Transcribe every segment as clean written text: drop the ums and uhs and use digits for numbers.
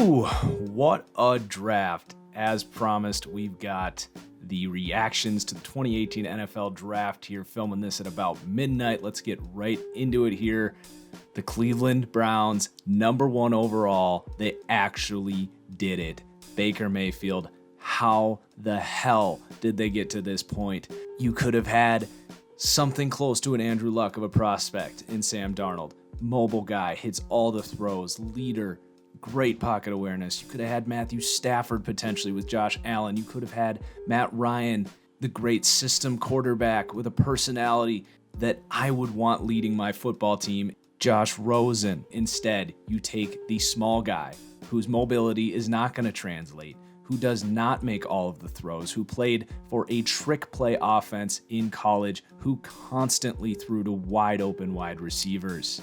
Woo! What a draft. As promised, we've got the reactions to the 2018 NFL Draft here, filming this at about midnight. Let's get right into it here. The Cleveland Browns, #1 overall. They actually did it. Baker Mayfield, how the hell did they get to this point? You could have had something close to an Andrew Luck of a prospect in Sam Darnold. Mobile guy, hits all the throws, leader, great pocket awareness. You could have had Matthew Stafford potentially with Josh Allen. You could have had Matt Ryan, the great system quarterback with a personality that I would want leading my football team. Josh Rosen. Instead, you take the small guy whose mobility is not going to translate, who does not make all of the throws, who played for a trick play offense in college, who constantly threw to wide open wide receivers.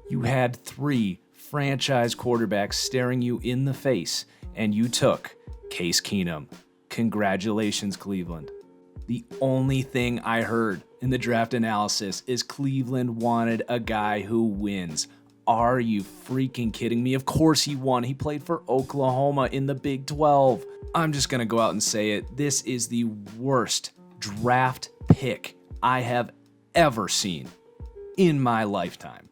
You had 3 franchise quarterbacks staring you in the face, and you took Case Keenum. Congratulations, Cleveland. The only thing I heard in the draft analysis is Cleveland wanted a guy who wins. Are you freaking kidding me? Of course he won. He played for Oklahoma in the Big 12. I'm just going to go out and say it. This is the worst draft pick I have ever seen in my lifetime.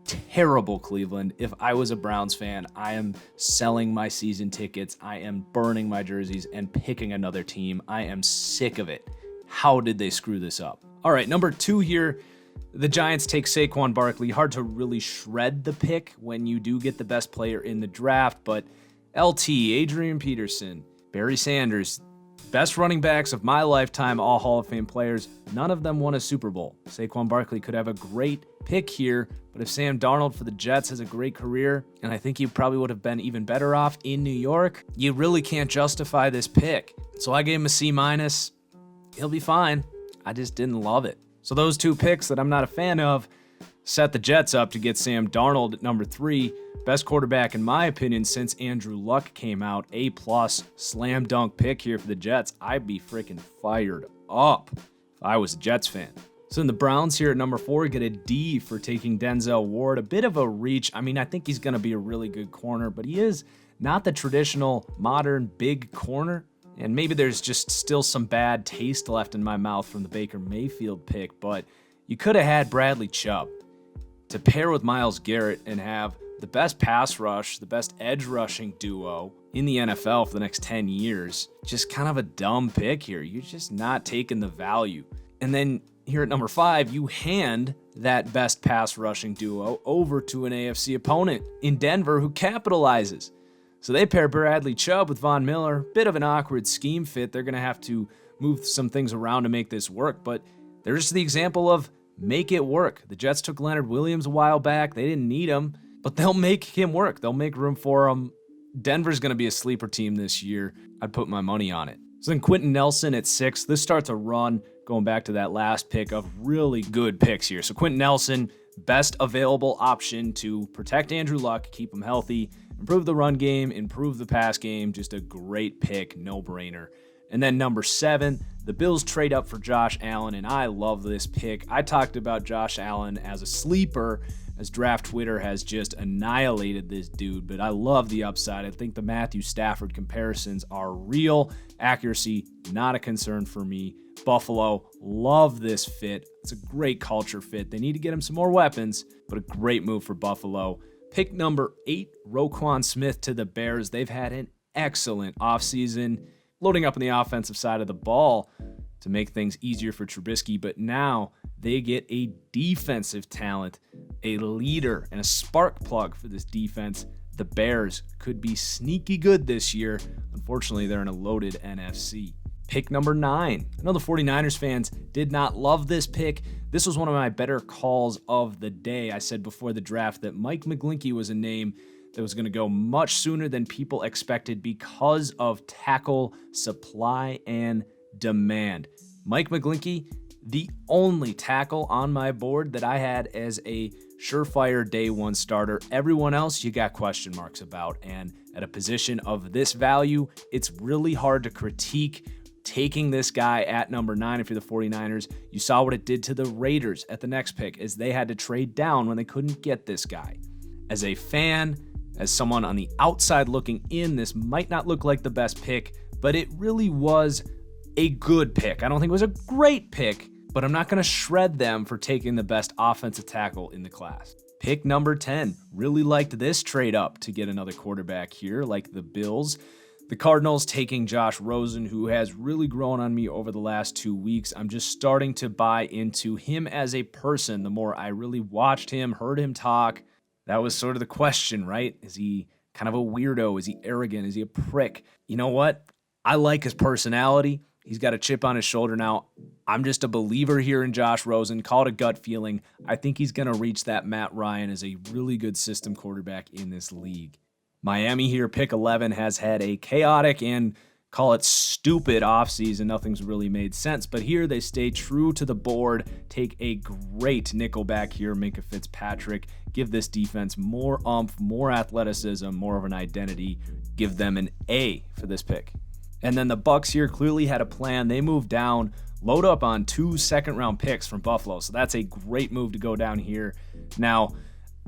Terrible, Cleveland. If I was a Browns fan, I am selling my season tickets. I am burning my jerseys and picking another team. I am sick of it. How did they screw this up? All right, #2 here. The Giants take Saquon Barkley. Hard to really shred the pick when you do get the best player in the draft, but LT, Adrian Peterson, Barry Sanders, best running backs of my lifetime, all Hall of Fame players. None of them won a Super Bowl. Saquon Barkley could have a great pick here, but if Sam Darnold for the Jets has a great career, and I think he probably would have been even better off in New York, you really can't justify this pick. So I gave him a C-. He'll be fine. I just didn't love it. So those 2 picks that I'm not a fan of set the Jets up to get Sam Darnold at #3. Best quarterback, in my opinion, since Andrew Luck came out. A+ slam dunk pick here for the Jets. I'd be freaking fired up if I was a Jets fan. So then the Browns here at #4 get a D for taking Denzel Ward. A bit of a reach. I mean, I think he's going to be a really good corner, but he is not the traditional modern big corner. And maybe there's just still some bad taste left in my mouth from the Baker Mayfield pick, but you could have had Bradley Chubb to pair with Myles Garrett and have the best pass rush, the best edge rushing duo in the NFL for the next 10 years. Just kind of a dumb pick here. You're just not taking the value. And then here at #5, you hand that best pass rushing duo over to an AFC opponent in Denver who capitalizes. So they pair Bradley Chubb with Von Miller. Bit of an awkward scheme fit. They're going to have to move some things around to make this work, but there's the example of make it work. The Jets took Leonard Williams a while back. They didn't need him, but they'll make him work. They'll make room for him. Denver's going to be a sleeper team this year. I'd put my money on it. So then Quentin Nelson at 6. This starts a run going back to that last pick of really good picks here. So Quentin Nelson, best available option to protect Andrew Luck, keep him healthy, improve the run game, improve the pass game. Just a great pick, no-brainer. And then #7, the Bills trade up for Josh Allen, and I love this pick. I talked about Josh Allen as a sleeper, as Draft Twitter has just annihilated this dude, but I love the upside. I think the Matthew Stafford comparisons are real. Accuracy, not a concern for me. Buffalo, love this fit. It's a great culture fit. They need to get him some more weapons, but a great move for Buffalo. Pick #8, Roquan Smith to the Bears. They've had an excellent offseason, loading up on the offensive side of the ball to make things easier for Trubisky, but now they get a defensive talent, a leader, and a spark plug for this defense. The Bears could be sneaky good this year. Unfortunately, they're in a loaded NFC. Pick #9. I know the 49ers fans did not love this pick. This was one of my better calls of the day. I said before the draft that Mike McGlinchey was a name that was going to go much sooner than people expected because of tackle supply and demand. Mike McGlinchey, the only tackle on my board that I had as a surefire day 1 starter. Everyone else you got question marks about, and at a position of this value, it's really hard to critique taking this guy at #9 if you're the 49ers. You saw what it did to the Raiders at the next pick as they had to trade down when they couldn't get this guy. As a fan, As someone on the outside looking in, this might not look like the best pick, but it really was a good pick. I don't think it was a great pick, but I'm not going to shred them for taking the best offensive tackle in the class. Pick number 10. Really liked this trade up to get another quarterback here, like the Bills. The Cardinals taking Josh Rosen, who has really grown on me over the last 2 weeks. I'm just starting to buy into him as a person. The more I really watched him, heard him talk, that was sort of the question, right? Is he kind of a weirdo? Is he arrogant? Is he a prick? You know what? I like his personality. He's got a chip on his shoulder now. I'm just a believer here in Josh Rosen. Call it a gut feeling. I think he's going to reach that Matt Ryan as a really good system quarterback in this league. Miami here, pick 11, has had a chaotic and call it stupid offseason. Nothing's really made sense. But here they stay true to the board, take a great nickelback here, Minkah Fitzpatrick, give this defense more oomph, more athleticism, more of an identity. Give them an A for this pick. And then the Bucs here clearly had a plan. They moved down, load up on 2 second-round picks from Buffalo. So that's a great move to go down here. Now,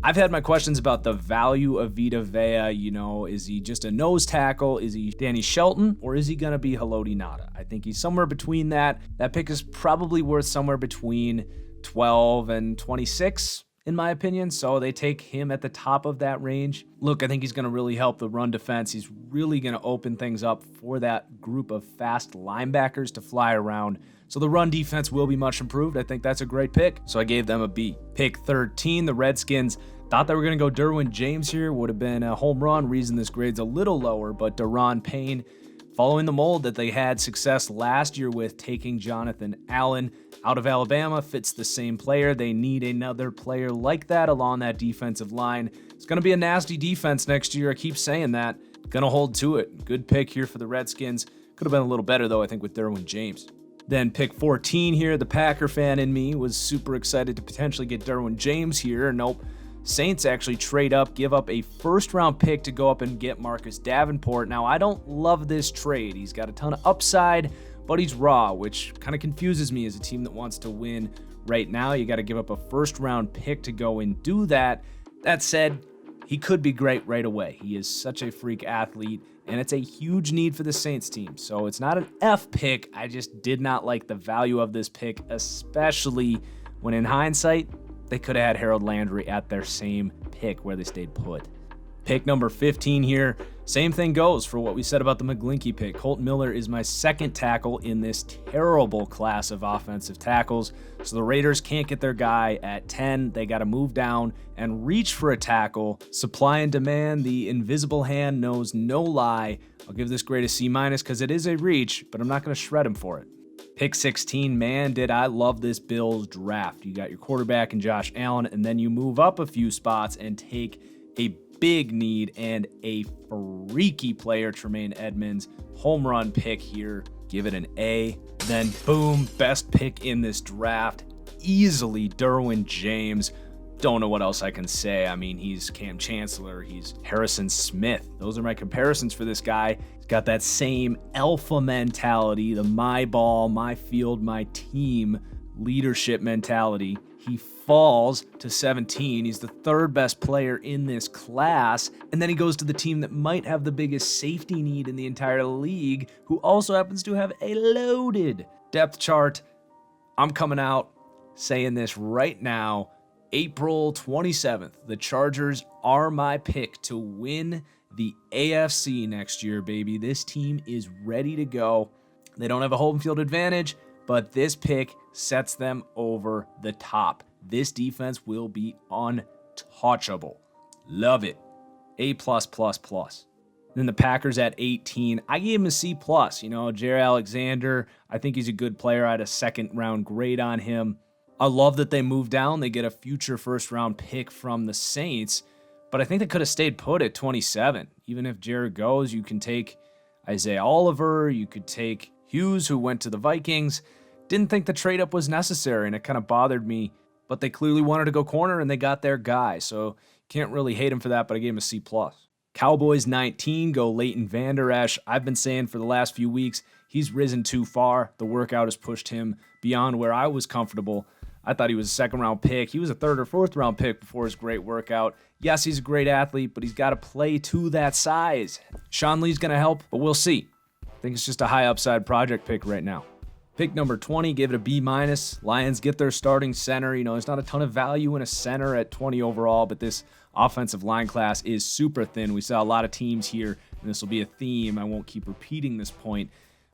I've had my questions about the value of Vita Vea. You know, is he just a nose tackle? Is he Danny Shelton? Or is he going to be Haloti Ngata? I think he's somewhere between that. That pick is probably worth somewhere between 12 and 26, in my opinion. So they take him at the top of that range. Look, I think he's going to really help the run defense. He's really going to open things up for that group of fast linebackers to fly around. So the run defense will be much improved. I think that's a great pick. So I gave them a B. Pick 13, the Redskins. Thought they were going to go Derwin James here. Would have been a home run. Reason this grade's a little lower, but Daron Payne, following the mold that they had success last year with, taking Jonathan Allen out of Alabama, fits the same player. They need another player like that along that defensive line. It's going to be a nasty defense next year. I keep saying that. Going to hold to it. Good pick here for the Redskins. Could have been a little better, though, I think, with Derwin James. Then pick 14 here, the Packer fan in me was super excited to potentially get Derwin James here. Nope. Saints actually trade up, give up a first-round pick to go up and get Marcus Davenport. Now, I don't love this trade. He's got a ton of upside, but he's raw, which kind of confuses me as a team that wants to win right now. You got to give up a first-round pick to go and do that. That said, he could be great right away. He is such a freak athlete, and it's a huge need for the Saints team. So it's not an F pick. I just did not like the value of this pick, especially when in hindsight, they could have had Harold Landry at their same pick where they stayed put. Pick number 15 here. Same thing goes for what we said about the McGlinchey pick. Kolton Miller is my second tackle in this terrible class of offensive tackles. So the Raiders can't get their guy at 10. They got to move down and reach for a tackle. Supply and demand, the invisible hand knows no lie. I'll give this grade a C- because it is a reach, but I'm not going to shred him for it. Pick 16, man, did I love this Bills draft. You got your quarterback in Josh Allen, and then you move up a few spots and take a big need and a freaky player, Tremaine Edmunds. Home run pick here. Give it an A. Then boom, best pick in this draft. Easily Derwin James. Don't know what else I can say. I mean, he's Cam Chancellor. He's Harrison Smith. Those are my comparisons for this guy. He's got that same alpha mentality, the my ball, my field, my team leadership mentality. He falls to 17. He's the third best player in this class. And then he goes to the team that might have the biggest safety need in the entire league, who also happens to have a loaded depth chart. I'm coming out saying this right now. April 27th, the Chargers are my pick to win the AFC next year, baby. This team is ready to go. They don't have a home field advantage, but this pick sets them over the top. This defense will be untouchable. Love it. A+++. Then the Packers at 18. I gave him a C+. You know, Jaire Alexander, I think he's a good player. I had a second-round grade on him. I love that they moved down. They get a future first-round pick from the Saints, but I think they could have stayed put at 27. Even if Jared goes, you can take Isaiah Oliver. You could take Hughes, who went to the Vikings. Didn't think the trade-up was necessary, and it kind of bothered me, but they clearly wanted to go corner, and they got their guy, so can't really hate him for that, but I gave him a C+. Cowboys 19, go Leighton Vander Esch. I've been saying for the last few weeks, he's risen too far. The workout has pushed him beyond where I was comfortable. I thought he was a second-round pick. He was a third or fourth-round pick before his great workout. Yes, he's a great athlete, but he's got to play to that size. Sean Lee's going to help, but we'll see. I think it's just a high-upside project pick right now. Pick number 20, gave it a B-. Lions get their starting center. There's not a ton of value in a center at 20 overall, but this offensive line class is super thin. We saw a lot of teams here, and this will be a theme. I won't keep repeating this point,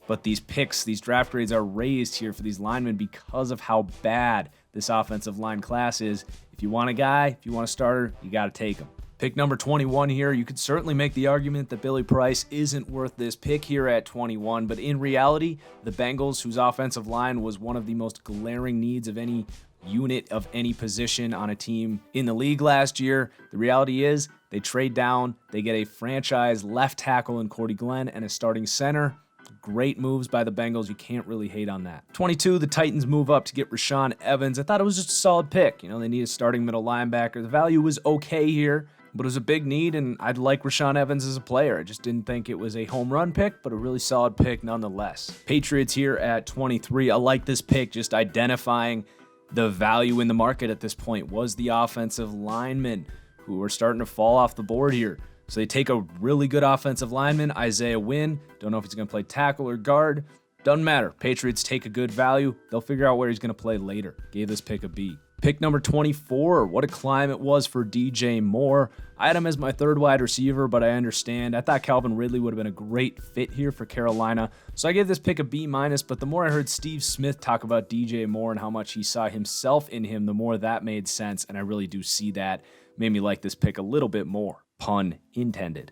but these picks, these draft grades are raised here for these linemen because of how bad this offensive line class is. If you want a guy, if you want a starter, you got to take him. Pick number 21 here, you could certainly make the argument that Billy Price isn't worth this pick here at 21, but in reality, the Bengals, whose offensive line was one of the most glaring needs of any unit of any position on a team in the league last year, the reality is they trade down, they get a franchise left tackle in Cordy Glenn and a starting center. Great moves by the Bengals. You can't really hate on that. 22, the Titans move up to get Rashaan Evans. I thought it was just a solid pick. They need a starting middle linebacker. The value was okay here, but it was a big need, and I'd like Rashaan Evans as a player. I just didn't think it was a home run pick, but a really solid pick nonetheless. Patriots here at 23. I like this pick, just identifying the value in the market at this point was the offensive linemen who are starting to fall off the board here. So they take a really good offensive lineman, Isaiah Wynn. Don't know if he's going to play tackle or guard. Doesn't matter. Patriots take a good value. They'll figure out where he's going to play later. Gave this pick a B. Pick number 24, what a climb it was for DJ Moore. I had him as my third wide receiver, but I understand. I thought Calvin Ridley would have been a great fit here for Carolina. So I gave this pick a B-, but the more I heard Steve Smith talk about DJ Moore and how much he saw himself in him, the more that made sense, and I really do see that. Made me like this pick a little bit more. Pun intended.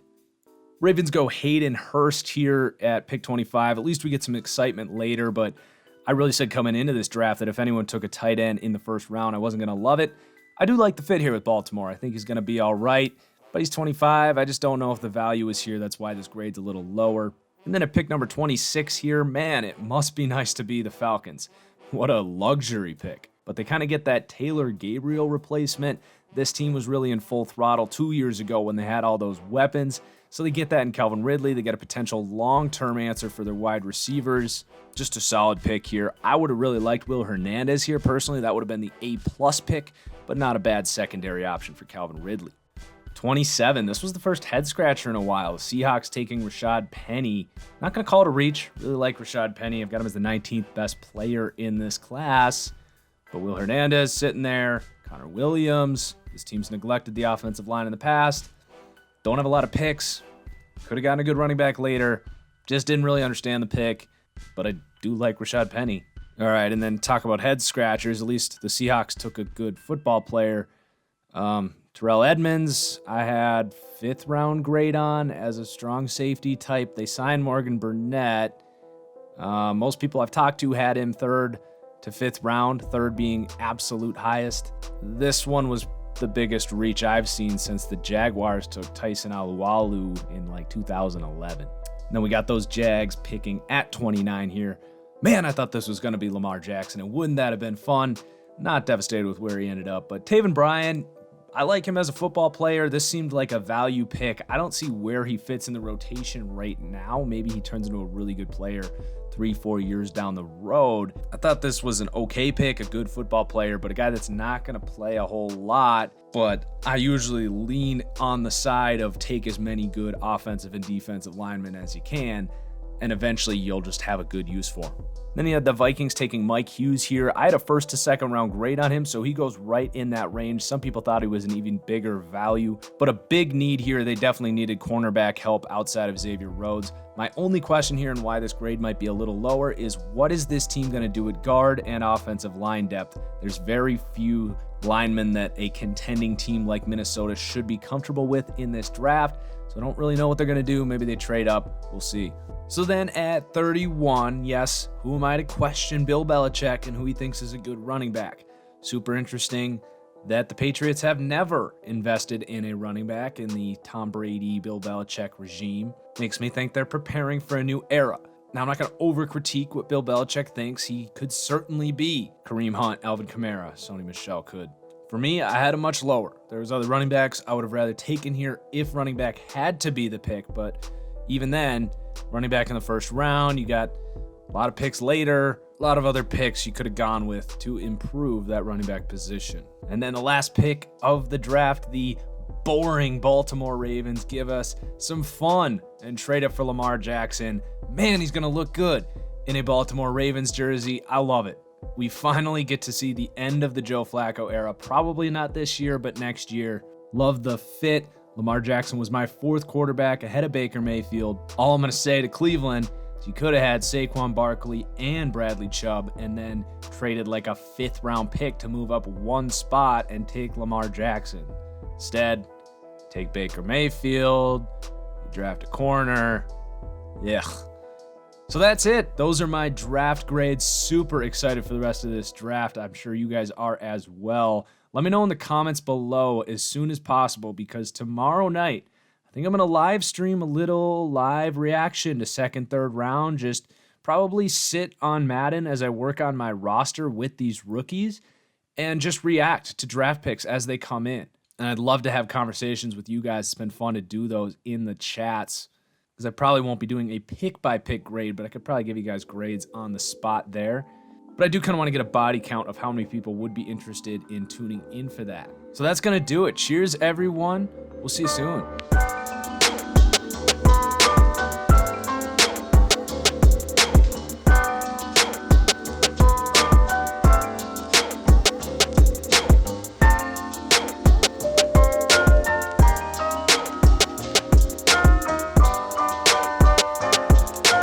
Ravens go Hayden Hurst here at pick 25. At least we get some excitement later, but I really said coming into this draft that if anyone took a tight end in the first round, I wasn't going to love it. I do like the fit here with Baltimore. I think he's going to be all right, but he's 25. I just don't know if the value is here. That's why this grade's a little lower. And then at pick number 26 here, man, it must be nice to be the Falcons. What a luxury pick. But they kind of get that Taylor Gabriel replacement. This team was really in full throttle 2 years ago when they had all those weapons. So they get that in Calvin Ridley. They get a potential long-term answer for their wide receivers. Just a solid pick here. I would have really liked Will Hernandez here personally. That would have been the A+ pick, but not a bad secondary option for Calvin Ridley. 27, this was the first head-scratcher in a while. The Seahawks taking Rashaad Penny. Not going to call it a reach. Really like Rashaad Penny. I've got him as the 19th best player in this class. But Will Hernandez sitting there. Connor Williams. This team's neglected the offensive line in the past. Don't have a lot of picks. Could have gotten a good running back later. Just didn't really understand the pick. But I do like Rashaad Penny. All right, and then talk about head scratchers. At least the Seahawks took a good football player. Terrell Edmunds, I had 5th round grade on as a strong safety type. They signed Morgan Burnett. Most people I've talked to had him 3rd to 5th round, 3rd being absolute highest. This one was the biggest reach I've seen since the Jaguars took Tyson Alualu in like 2011. And then we got those Jags picking at 29 here. Man, I thought this was going to be Lamar Jackson, and wouldn't that have been fun? Not devastated with where he ended up, but Taven Bryan, I like him as a football player. This seemed like a value pick. I don't see where he fits in the rotation right now. Maybe he turns into a really good player 3-4 years down the road. I thought this was an okay pick, a good football player, but a guy that's not going to play a whole lot. But I usually lean on the side of take as many good offensive and defensive linemen as you can, and eventually you'll just have a good use for him. Then you had the Vikings taking Mike Hughes here. I had a 1st to 2nd round grade on him, so he goes right in that range. Some people thought he was an even bigger value, but a big need here. They definitely needed cornerback help outside of Xavier Rhodes. My only question here and why this grade might be a little lower is what is this team going to do at guard and offensive line depth? There's very few linemen that a contending team like Minnesota should be comfortable with in this draft, so I don't really know what they're going to do. Maybe they trade up. We'll see. So then at 31, yes, who am I to question Bill Belichick and who he thinks is a good running back? Super interesting that the Patriots have never invested in a running back in the Tom Brady, Bill Belichick regime. Makes me think they're preparing for a new era. Now, I'm not going to over-critique what Bill Belichick thinks. He could certainly be Kareem Hunt, Alvin Kamara, Sony Michel could. For me, I had him much lower. There was other running backs I would have rather taken here if running back had to be the pick, but even then, running back in the 1st round, you got a lot of picks later. a lot of other picks you could have gone with to improve that running back position. And then the last pick of the draft, the boring Baltimore Ravens give us some fun and trade up for Lamar Jackson. Man, he's going to look good in a Baltimore Ravens jersey. I love it. We finally get to see the end of the Joe Flacco era. Probably not this year, but next year. Love the fit. Lamar Jackson was my 4th quarterback ahead of Baker Mayfield. All I'm going to say to Cleveland is you could have had Saquon Barkley and Bradley Chubb and then traded like a 5th round pick to move up 1 spot and take Lamar Jackson. Instead, take Baker Mayfield, you draft a corner. Yeah. So that's it. Those are my draft grades. Super excited for the rest of this draft. I'm sure you guys are as well. Let me know in the comments below as soon as possible, because tomorrow night, I think I'm going to live stream a little live reaction to 2nd, 3rd round. Just probably sit on Madden as I work on my roster with these rookies and just react to draft picks as they come in. And I'd love to have conversations with you guys. It's been fun to do those in the chats, because I probably won't be doing a pick-by-pick grade, but I could probably give you guys grades on the spot there. But I do kind of want to get a body count of how many people would be interested in tuning in for that. So that's going to do it. Cheers, everyone. We'll see you soon.